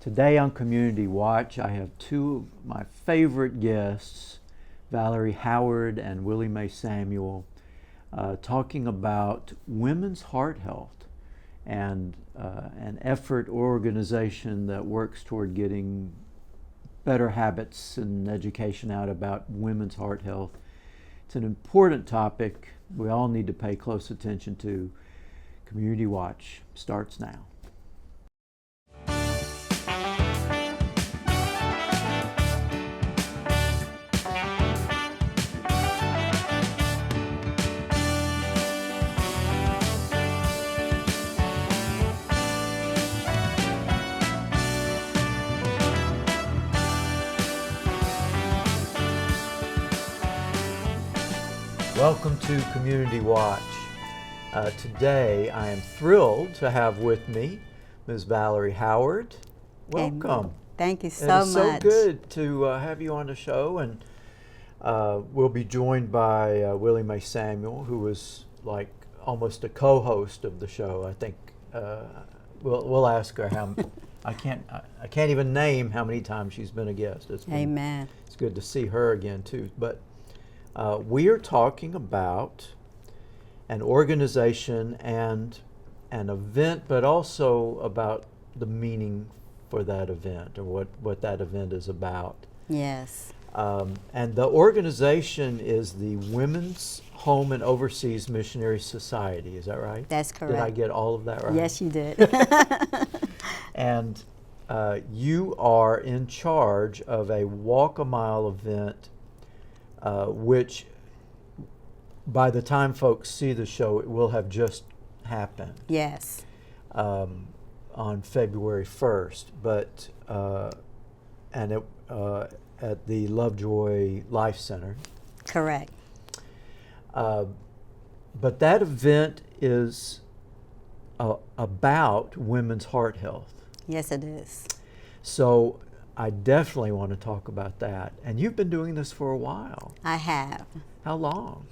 Today on Community Watch, I have two of my favorite guests, Valerie Howard and Willie Mae Samuel, talking about women's heart health and an effort or organization that works toward getting better habits and education out about women's heart health. It's an important topic we all need to pay close attention to. Community Watch starts now. Welcome to Community Watch. Today I am thrilled to have with me Ms. Valerie Howard. Welcome. Thank you so much. It's so good to have you on the show, and we'll be joined by Willie Mae Samuel, who is like almost a co-host of the show. I think we'll ask her how. I can't even name how many times she's been a guest. Amen. It's good to see her again too. But we are talking about an organization and an event, but also about the meaning for that event, or what that event is about. Yes. And the organization is the Women's Home and Overseas Missionary Society. Is that right? That's correct. Did I get all of that right? Yes, you did. And you are in charge of a Walk a Mile event, which by the time folks see the show, it will have just happened. Yes. On February 1st, but at the Lovejoy Life Center. Correct. But that event is about women's heart health. Yes, it is. So I definitely want to talk about that. And you've been doing this for a while. I have. How long?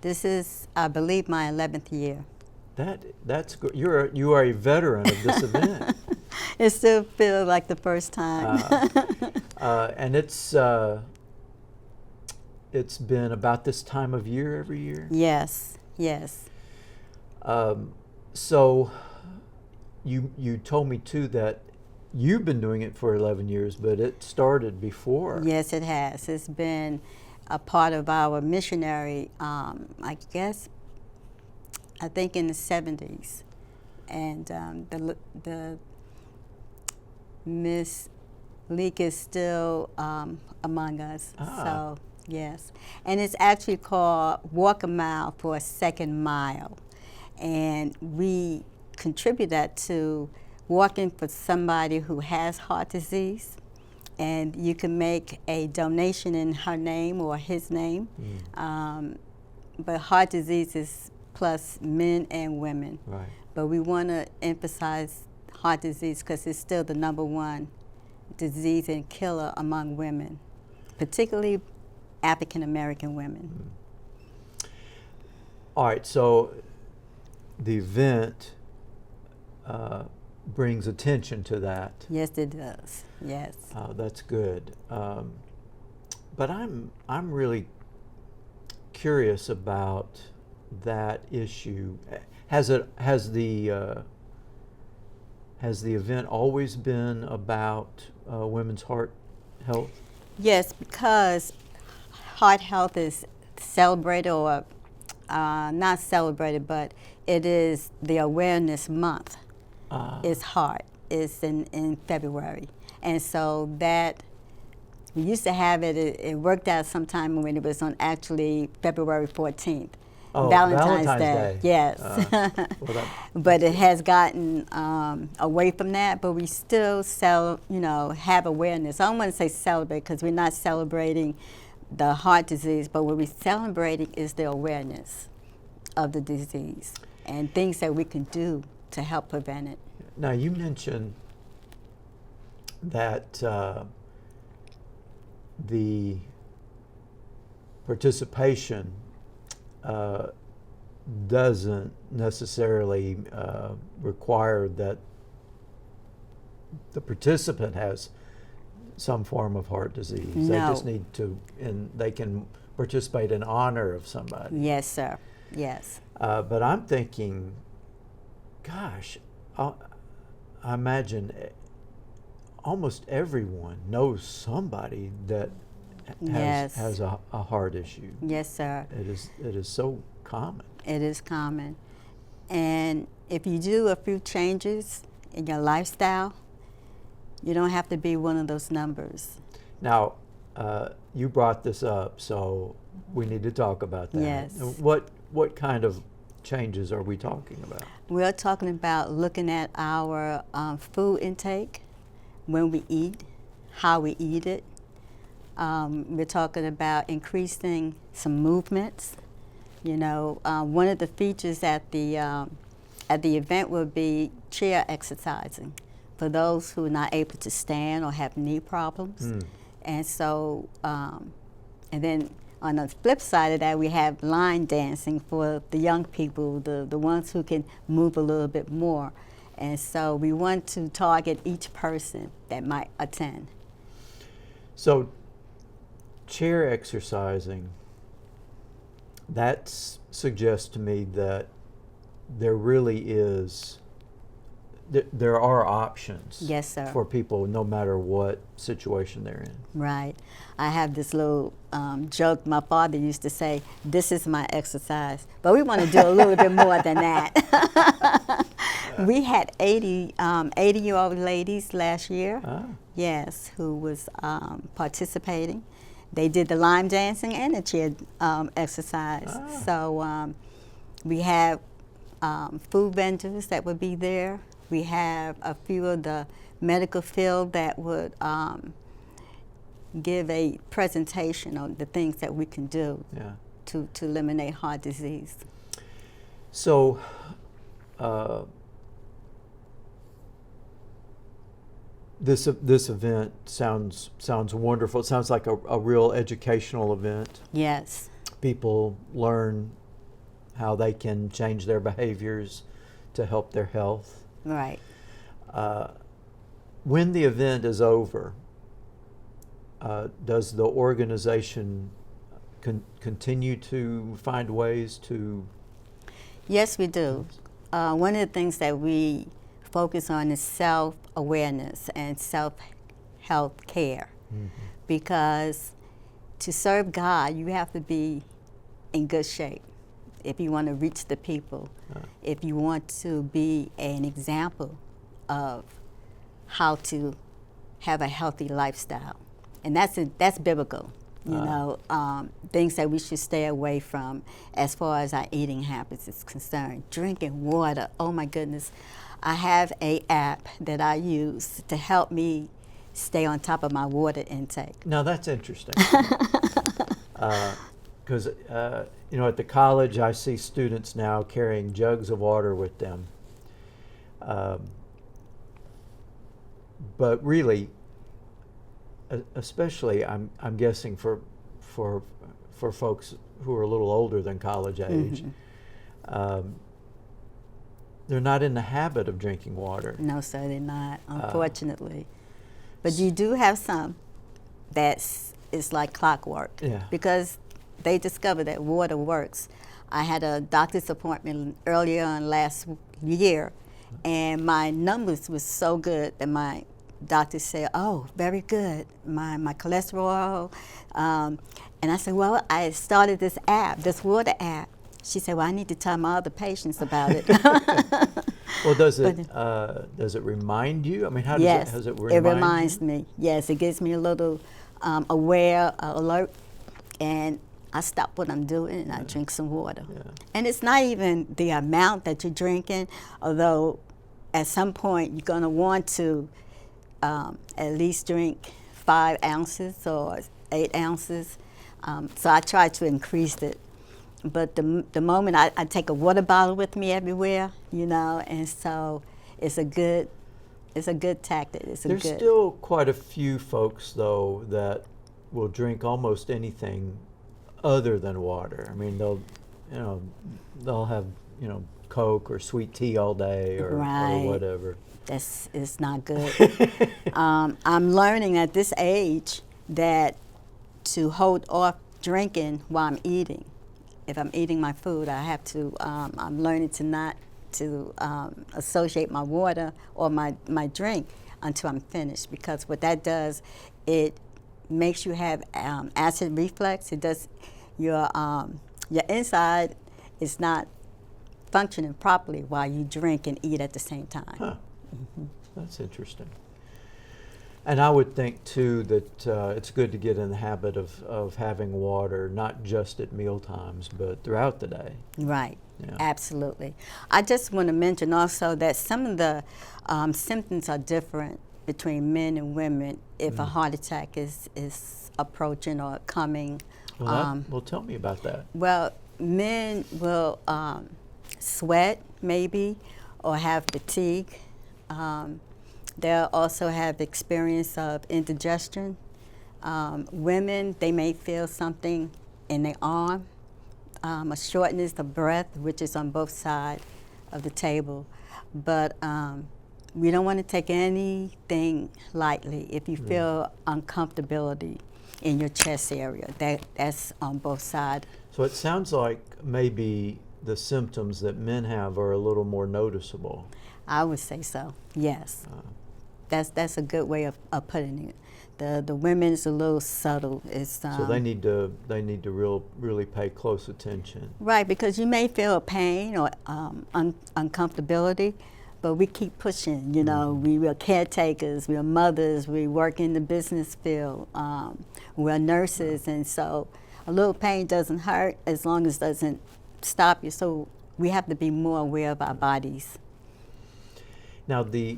This is, I believe, my 11th year. That's good. You are a veteran of this event. It still feels like the first time. And it's been about this time of year every year? Yes, yes. So you told me too that you've been doing it for 11 years, but it started before. Yes, it has. It's been a part of our missionary, I think in the 70s. And the Miss Leak is still among us. So, yes. And it's actually called Walk a Mile for a Second Mile. And we contribute that to walking for somebody who has heart disease. And you can make a donation in her name or his name. But heart disease is plus men and women. Right. But we want to emphasize heart disease because it's still the #1 disease and killer among women, particularly African American women. All right, so the event brings attention to that. Yes, it does. Yes. That's good. But I'm really curious about that issue. Has the event always been about women's heart health? Yes, because heart health is celebrated, or not celebrated, but it is the awareness month. It's heart. It's in February. And so that, we used to have it worked out sometime when it was on actually February 14th. Oh, Valentine's Day. Yes. But it has gotten away from that, but we still have awareness. I don't want to say celebrate because we're not celebrating the heart disease, but what we're celebrating is the awareness of the disease and things that we can do to help prevent it. Now, you mentioned that the participation doesn't necessarily require that the participant has some form of heart disease. No. They just need to, and they can participate in honor of somebody. Yes, sir. Yes. But I'm thinking, gosh, I imagine almost everyone knows somebody that Yes. has a heart issue. Yes, sir. It is so common. It is common. And if you do a few changes in your lifestyle, you don't have to be one of those numbers. Now, you brought this up, so we need to talk about that. Yes. What kind of changes are we talking about? We're talking about looking at our food intake, when we eat, how we eat it. We're talking about increasing some movements. You know, one of the features at the event will be chair exercising for those who are not able to stand or have knee problems. And so, and then on the flip side of that, we have line dancing for the young people, the ones who can move a little bit more. And so we want to target each person that might attend. So, chair exercising, that suggests to me that there really is, there are options. Yes, sir. For people no matter what situation they're in. Right. I have this little joke my father used to say, "This is my exercise." But we want to do a little bit more than that. We had 80-year-old ladies last year, yes, who was participating. They did the line dancing and the chair exercise. So we have food vendors that would be there. We have a few of the medical field that would give a presentation on the things that we can do to eliminate heart disease. So, this event sounds wonderful. It sounds like a real educational event. Yes. People learn how they can change their behaviors to help their health. Right. When the event is over, does the organization continue to find ways to? Yes, we do. One of the things that we focus on is self-awareness and self-health care. Because to serve God, you have to be in good shape if you want to reach the people, if you want to be an example of how to have a healthy lifestyle. And that's biblical, you know, things that we should stay away from as far as our eating habits is concerned. Drinking water, oh my goodness. I have an app that I use to help me stay on top of my water intake. Now that's interesting. Because, you know, at the college I see students now carrying jugs of water with them. But really, especially I'm guessing for folks who are a little older than college age, they're not in the habit of drinking water. No, sir, they're not, unfortunately. But you do have some that's like clockwork. Yeah. Because they discovered that water works. I had a doctor's appointment earlier on last year, and my numbers was so good that my doctor said, "Oh, very good, my cholesterol." And I said, "Well, I started this app, this water app." She said, "Well, I need to tell my other patients about it." Well, does it remind you? I mean, how does it remind you? It reminds me. Yes, it gives me a little alert, and I stop what I'm doing and I drink some water. And it's not even the amount that you're drinking, although at some point you're going to want to at least drink 5 ounces or 8 ounces. So I try to increase it. But the moment I take a water bottle with me everywhere, you know, and so it's a good tactic. There's still quite a few folks though that will drink almost anything other than water. I mean, they'll have Coke or sweet tea all day or whatever. It's not good. I'm learning at this age that to hold off drinking while I'm eating. If I'm eating my food, I have to. I'm learning to not to associate my water or my drink until I'm finished, because what that does, it makes you have acid reflux. It does your inside is not functioning properly while you drink and eat at the same time. Huh. That's interesting. And I would think too that it's good to get in the habit of having water, not just at meal times, but throughout the day. Right. Yeah. Absolutely. I just want to mention also that some of the symptoms are different between men and women if a heart attack is approaching or coming. Well, tell me about that. Well, men will sweat maybe or have fatigue. They'll also have experience of indigestion. Women, they may feel something in their arm, a shortness of breath, which is on both sides of the table. But we don't want to take anything lightly. If you feel uncomfortability in your chest area, that's on both sides. So it sounds like maybe the symptoms that men have are a little more noticeable. I would say so, yes. That's a good way of putting it. The women's a little subtle. So they need to really pay close attention. Right, because you may feel pain or uncomfortability, but we keep pushing. You know, we are caretakers, we are mothers, we work in the business field, we're nurses, and so a little pain doesn't hurt as long as it doesn't stop you. So we have to be more aware of our bodies. Now the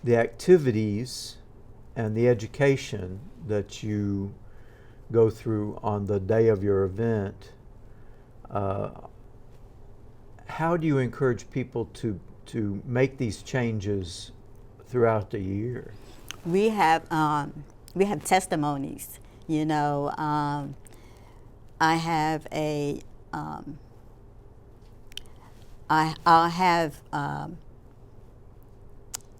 activities and the education that you go through on the day of your event, how do you encourage people to make these changes throughout the year? We have testimonies. You know, I have I'll have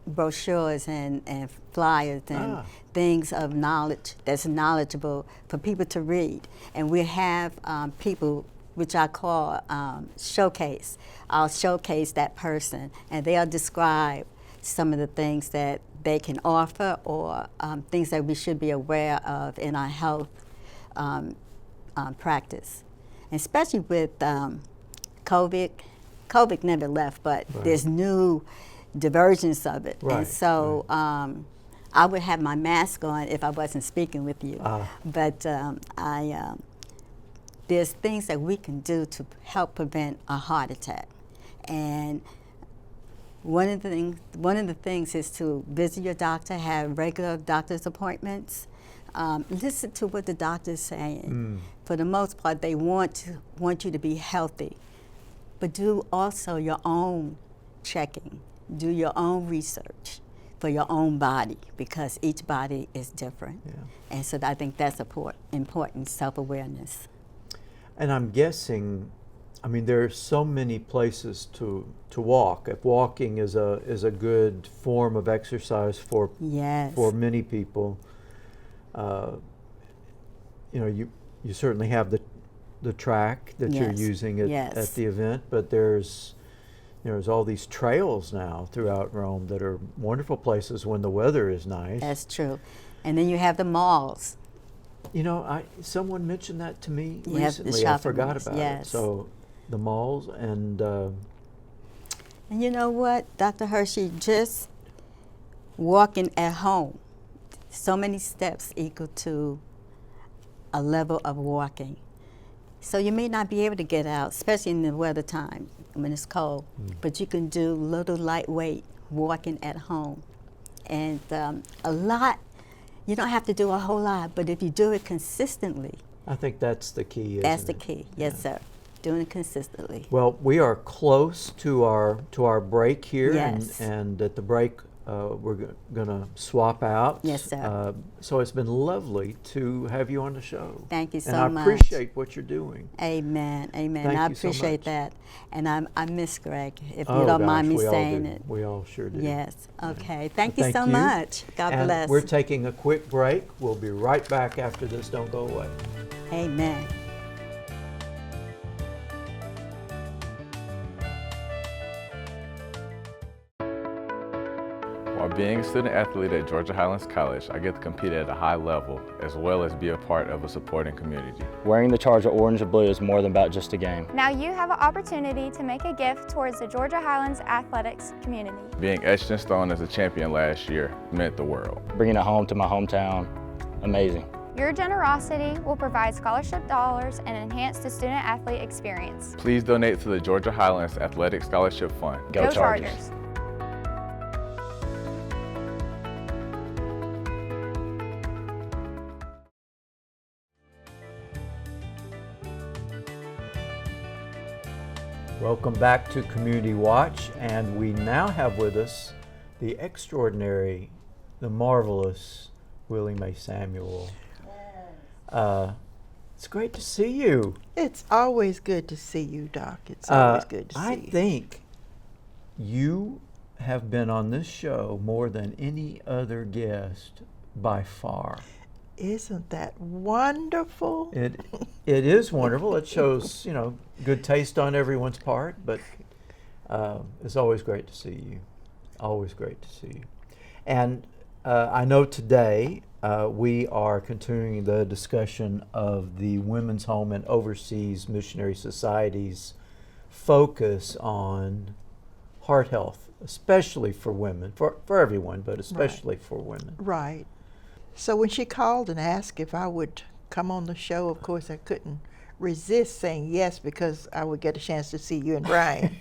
brochures and flyers and things of knowledge that's knowledgeable for people to read. And we have people, which I call showcase. I'll showcase that person, and they'll describe some of the things that they can offer or things that we should be aware of in our health practice. And especially with COVID. COVID never left, but there's new diversions of it. Right. And so I would have my mask on if I wasn't speaking with you. But there's things that we can do to help prevent a heart attack. And one of the things is to visit your doctor, have regular doctor's appointments. Listen to what the doctor's saying. For the most part, they want you to be healthy. But do also your own checking. Do your own research for your own body, because each body is different. Yeah. And so I think that's important self-awareness. And I'm guessing, I mean, there are so many places to walk. If walking is a good form of exercise for many people, you know, you certainly have the track that you're using at the event, but there's all these trails now throughout Rome that are wonderful places when the weather is nice. That's true. And then you have the malls. You know, someone mentioned that to me You have the recently. I shopping forgot malls, about it. So the malls and you know what, Dr. Hershey, just walking at home, so many steps equal to a level of walking. So you may not be able to get out, especially in the weather time when it's cold, but you can do little lightweight walking at home. And a lot, you don't have to do a whole lot, but if you do it consistently. I think that's the key, That's the key, yes, sir. Doing it consistently. Well, we are close to our break here, Yes. and at the break we're going to swap out. Yes, sir. So it's been lovely to have you on the show. Thank you so and I much. appreciate what you're doing. Amen. Amen. Thank I you so appreciate much. that. And I miss Greg, if Oh, you don't gosh, mind me we all saying do. it. We all sure do. Yes. Okay. Thank Well, you so much. God And bless. we're taking a quick break. We'll be right back after this. Don't go away. Amen. While being a student athlete at Georgia Highlands College, I get to compete at a high level, as well as be a part of a supporting community. Wearing the Charger orange and blue is more than about just a game. Now you have an opportunity to make a gift towards the Georgia Highlands athletics community. Being etched in stone as a champion last year meant the world. Bringing it home to my hometown, amazing. Your generosity will provide scholarship dollars and enhance the student-athlete experience. Please donate to the Georgia Highlands Athletic Scholarship Fund. Go Chargers. Welcome back to Community Watch, and we now have with us the extraordinary, the marvelous Willie Mae Samuel. It's great to see you. It's always good to see you, Doc. It's always good to see I you. think you have been on this show more than any other guest by far. Isn't that wonderful? It is wonderful. It shows, you know, good taste on everyone's part, but it's always great to see you. Always great to see you. And I know today we are continuing the discussion of the Women's Home and Overseas Missionary Society's focus on heart health, especially for women, for everyone, but especially for women. Right. So when she called and asked if I would come on the show, of course I couldn't resist saying yes, because I would get a chance to see you and Brian.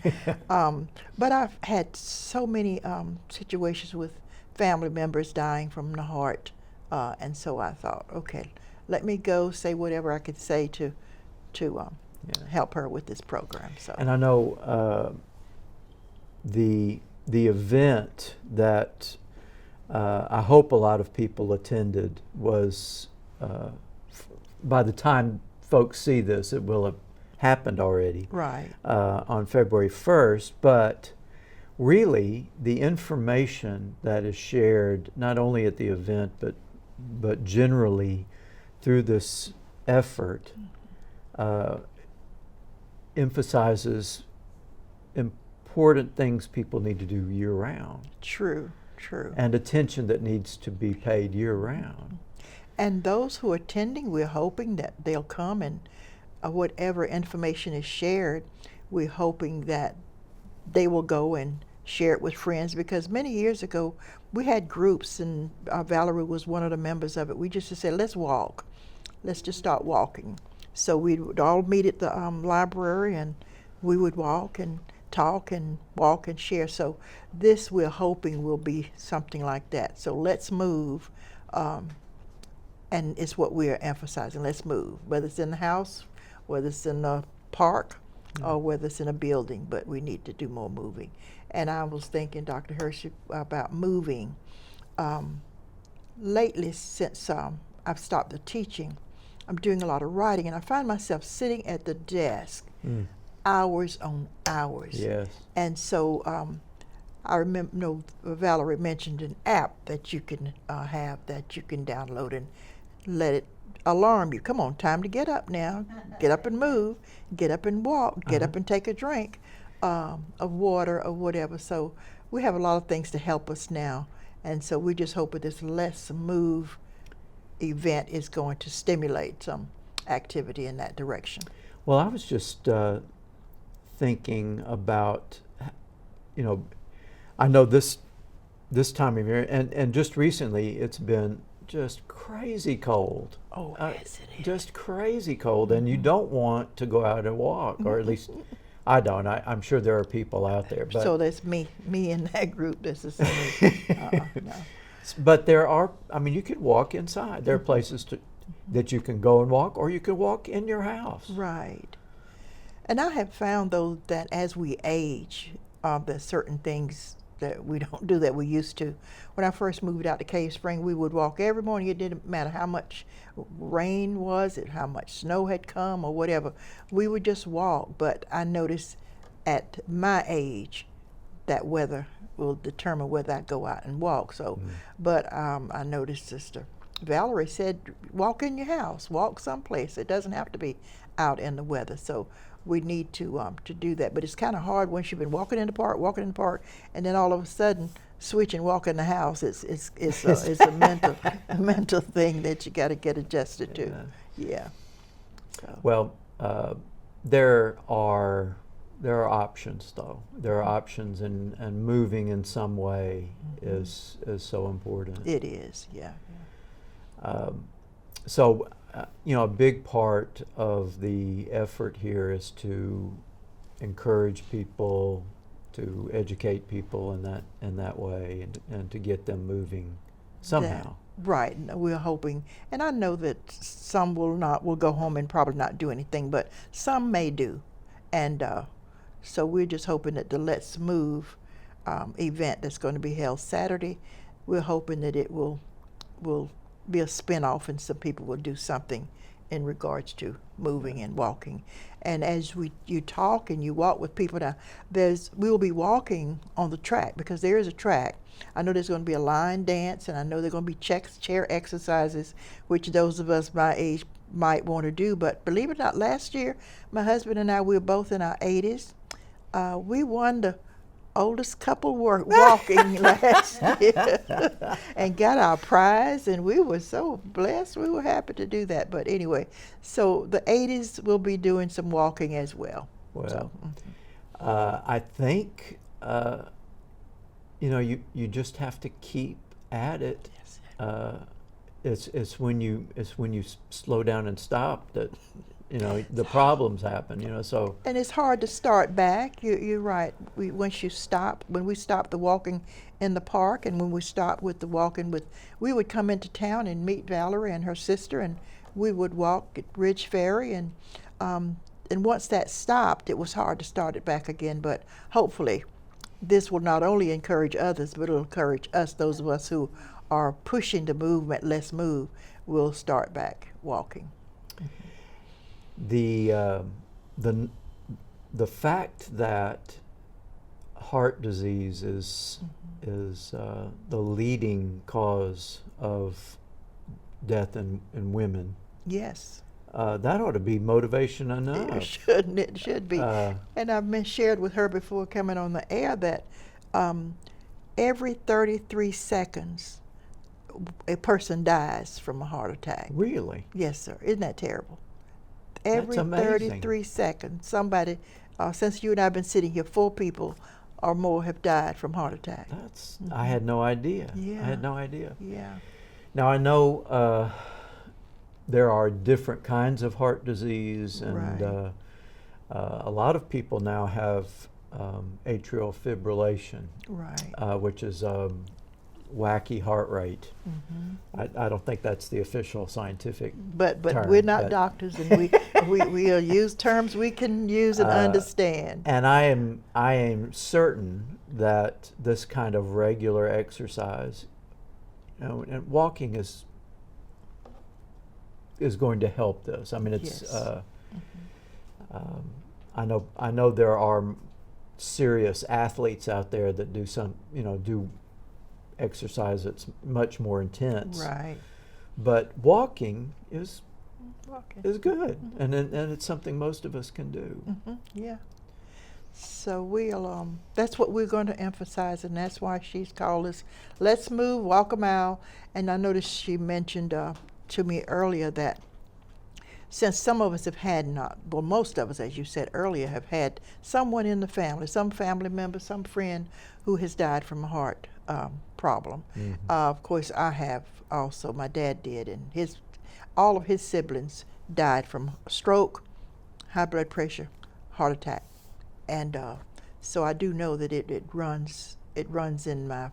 But I've had so many situations with family members dying from the heart, and so I thought, okay, let me go say whatever I could say to help her with this program. So. And I know the event that I hope a lot of people attended was, by the time folks see this, it will have happened already. Right. On February 1st, but really the information that is shared not only at the event but generally through this effort emphasizes important things people need to do year-round. True, true. And attention that needs to be paid year-round. And those who are attending, we're hoping that they'll come, and whatever information is shared, we're hoping that they will go and share it with friends, because many years ago we had groups, and Valerie was one of the members of it. We just said, let's walk. Let's just start walking. So we would all meet at the library, and we would walk and talk and walk and share. So this, we're hoping, will be something like that. So let's move, and it's what we're emphasizing. Let's move, whether it's in the house, whether it's in the park, or whether it's in a building, but we need to do more moving. And I was thinking, Dr. Hershey, about moving. Lately, since I've stopped the teaching, I'm doing a lot of writing, and I find myself sitting at the desk hours on hours. Yes. And so I remember, Valerie mentioned an app that you can have, that you can download and let it alarm you. Come on, time to get up now. Get up and move. Get up and walk. Get up and take a drink of water or whatever. So we have a lot of things to help us now. And so we just hope that this Let's Move event is going to stimulate some activity in that direction. Well, I was just thinking about, I know this time of year, and just recently it's been just crazy cold. Oh, yes, it is. Just crazy cold, and you don't want to go out and walk, or at least I don't. I'm sure there are people out there. But So that's me in that group. This is me. No. But there are, you could walk inside. There are places that you can go and walk, or you can walk in your house. Right. And I have found, though, that as we age, there's certain things that we don't do that we used to. When I first moved out to Cave Spring, we would walk every morning. It didn't matter how much rain was it, how much snow had come or whatever. We would just walk. But I noticed at my age, that weather will determine whether I go out and walk. So, but I noticed Sister Valerie said, walk in your house, walk someplace. It doesn't have to be out in the weather. So we need to do that. But it's kind of hard once you've been walking in the park, and then all of a sudden switch and walk in the house. It's a mental thing that you got to get adjusted to. Yeah. So. Well, there are options, though. There are options, and moving in some way is so important. It is, yeah. So, a big part of the effort here is to encourage people, to educate people in that way, and to get them moving somehow. Right. We're hoping, and I know that some will go home and probably not do anything, but some may do, and so we're just hoping that the Let's Move event that's going to be held Saturday, we're hoping that it will be a spin-off and some people will do something in regards to moving and walking. And as you talk and you walk with people, now we will be walking on the track, because there is a track. I know there's going to be a line dance, and I know there's going to be chair exercises, which those of us my age might want to do. But believe it or not, last year my husband and I, we were both in our 80s. We won the oldest couple walking last year and got our prize, and we were so blessed. We were happy to do that. But anyway, so the 80s will be doing some walking as well. Well, so, I think you just have to keep at it. Yes. It's when you slow down and stop that the problems happen. So. And it's hard to start back. You're right. When we stop the walking in the park, and when we stopped with the walking we would come into town and meet Valerie and her sister, and we would walk at Ridge Ferry, and once that stopped, it was hard to start it back again. But hopefully, this will not only encourage others, but it'll encourage us, those of us who are pushing the movement, Let's Move, will start back walking. The fact that heart disease is the leading cause of death in women. Yes. That ought to be motivation enough. It shouldn't. It should be. And I've been shared with her before coming on the air that every 33 seconds a person dies from a heart attack. Really? Yes, sir. Isn't that terrible? Every That's amazing. 33 seconds, somebody, since you and I have been sitting here, 4 people or more have died from heart attack. I had no idea. Yeah. I had no idea. Yeah. Now I know there are different kinds of heart disease, and Right. A lot of people now have atrial fibrillation, Right. which is wacky heart rate. I don't think that's the official scientific But term, we're not but- doctors, and we'll use terms we can use and understand. And I am certain that this kind of regular exercise, and walking is going to help this. I mean, it's. Yes. I know there are serious athletes out there that do exercise that's much more intense. Right. But walking is Walking. good, and it's something most of us can do. Yeah. So we'll, that's what we're going to emphasize, and that's why she's called us Let's Move, Walk a Mile. And I noticed she mentioned to me earlier that since some of us have had most of us, as you said earlier, have had someone in the family, some family member, some friend who has died from a heart problem. Of course, I have also. My dad did, and all of his siblings died from stroke, high blood pressure, heart attack. And so I do know that it runs in my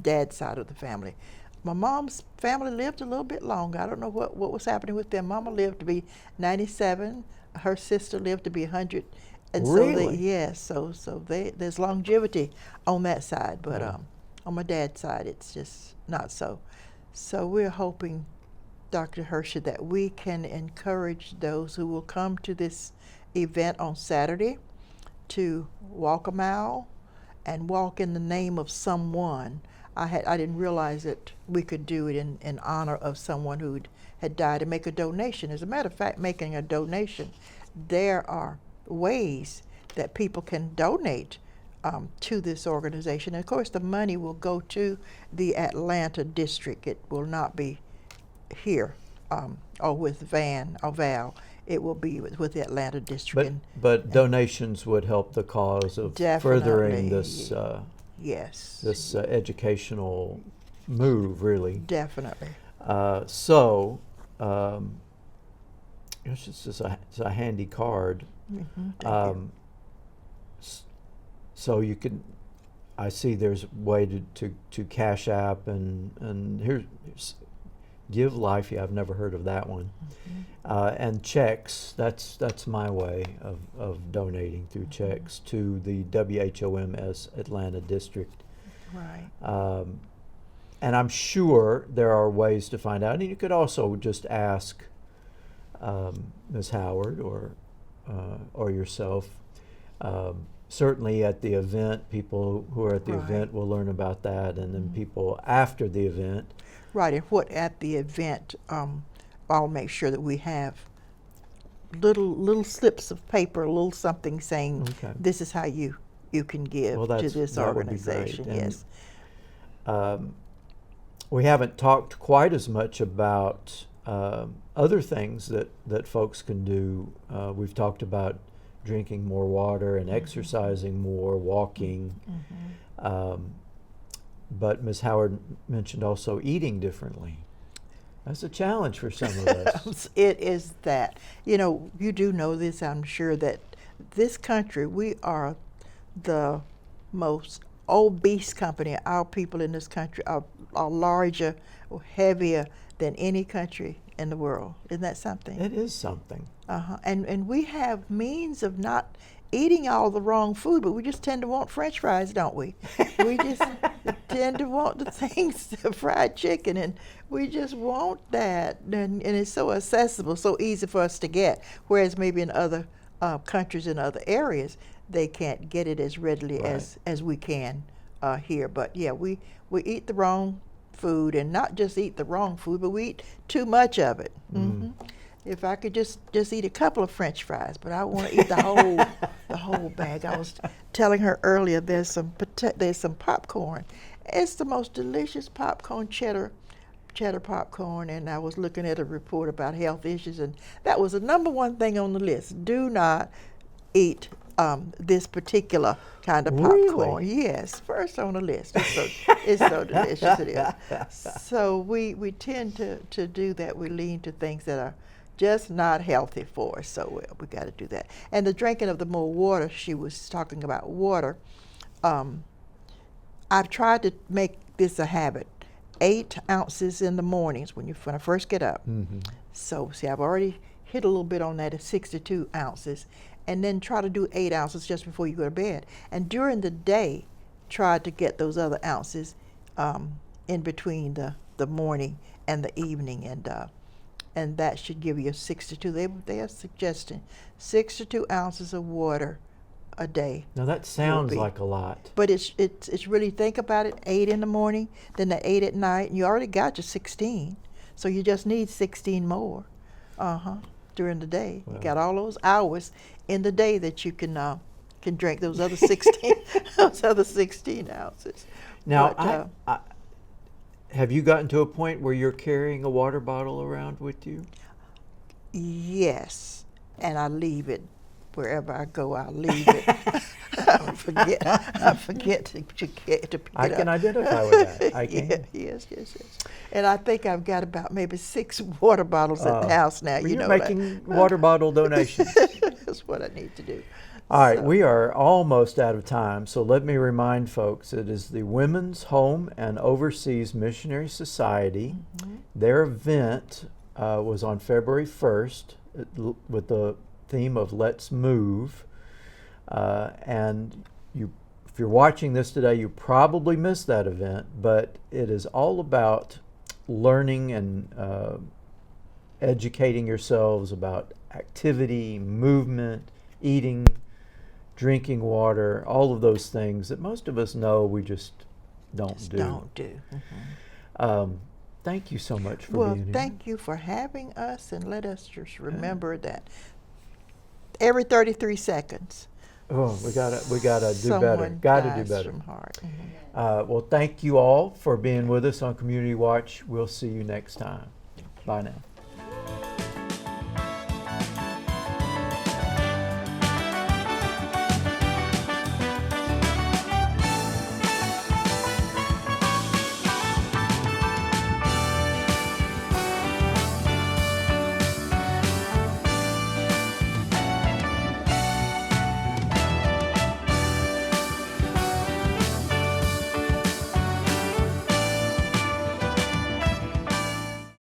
dad's side of the family. My mom's family lived a little bit longer. I don't know what was happening with them. Mama lived to be 97. Her sister lived to be 100 And Really? yes, so there's longevity on that side, but on my dad's side, it's just not so. So we're hoping, Dr. Hershey, that we can encourage those who will come to this event on Saturday to walk a mile and walk in the name of someone. I didn't realize that we could do it in honor of someone who had died, and make a donation. As a matter of fact, making a donation, there are ways that people can donate to this organization. And of course, the money will go to the Atlanta district. It will not be here or with Val. It will be with the Atlanta district. But donations would help the cause of furthering this yes, this educational move, really. definitely. It's a handy card. Thank you. So you can, I see there's a way to Cash App and here's Give Life. Yeah, I've never heard of that one. And checks. That's my way of donating through checks to the WHOMS Atlanta district. Right. And I'm sure there are ways to find out. And you could also just ask Ms. Howard or yourself. Certainly at the event, people who are at the Right. event will learn about that, and then people after the event. Right, and what at the event, I'll make sure that we have little slips of paper, a little something saying, Okay. this is how you can give Well, to this that would be great. organization. And, Yes. We haven't talked quite as much about other things that folks can do. We've talked about drinking more water and exercising more, walking. But Ms. Howard mentioned also eating differently. That's a challenge for some of us. It is that. You do know this, I'm sure, that this country, we are the most obese company. Our people in this country are larger or heavier than any country in the world. Isn't that something? It is something. And we have means of not eating all the wrong food, but we just tend to want French fries, don't we? We just tend to want the things, the fried chicken, and we just want that. And it's so accessible, so easy for us to get, whereas maybe in other countries in other areas, they can't get it as readily Right. as we can here. But yeah, we eat the wrong food, and not just eat the wrong food, but we eat too much of it. If I could just eat a couple of French fries, but I want to eat the whole bag. I was telling her earlier, there's some popcorn. It's the most delicious popcorn, cheddar popcorn, and I was looking at a report about health issues, and that was the number one thing on the list. Do not eat this particular kind of popcorn. Really? Yes, first on the list. It's so delicious. It is. So we tend to do that. We lean to things that are just not healthy for us. So we got to do that. And the drinking of the more water. She was talking about water. I've tried to make this a habit. 8 ounces in the mornings when I first get up. So see, I've already hit a little bit on that at 62 ounces. And then try to do 8 ounces just before you go to bed. And during the day, try to get those other ounces in between the morning and the evening, and that should give you 62. They are suggesting 62 ounces of water a day. Now that sounds be. like a lot. But it's really, think about it, 8 in the morning, then the 8 at night, and you already got your 16. So you just need 16 more during the day. Wow. You got all those hours in the day that you can drink those other 16 those other 16 ounces. Now, But, I, have you gotten to a point where you're carrying a water bottle around with you? yes, and I leave it wherever I go. I'll leave it. I forget to pick it I up. can identify with that. I can. Yes. And I think I've got about maybe 6 water bottles at the house now. Well, You you're know making water bottle donations. That's what I need to do. All right, So- we are almost out of time, so let me remind folks it is the Women's Home and Overseas Missionary Society. Their event was on February 1st with the theme of Let's Move. And if you're watching this today, you probably missed that event, but it is all about learning and educating yourselves about activity, movement, eating, drinking water, all of those things that most of us know we just don't do. Don't do. Mm-hmm. Thank you so much for Well, being here. thank you for having us, and let us just remember that every 33 seconds, Oh, we gotta do better. someone Gotta do dies better. from heart. Mhm. Well, thank you all for being with us on Community Watch. We'll see you next time. Bye now.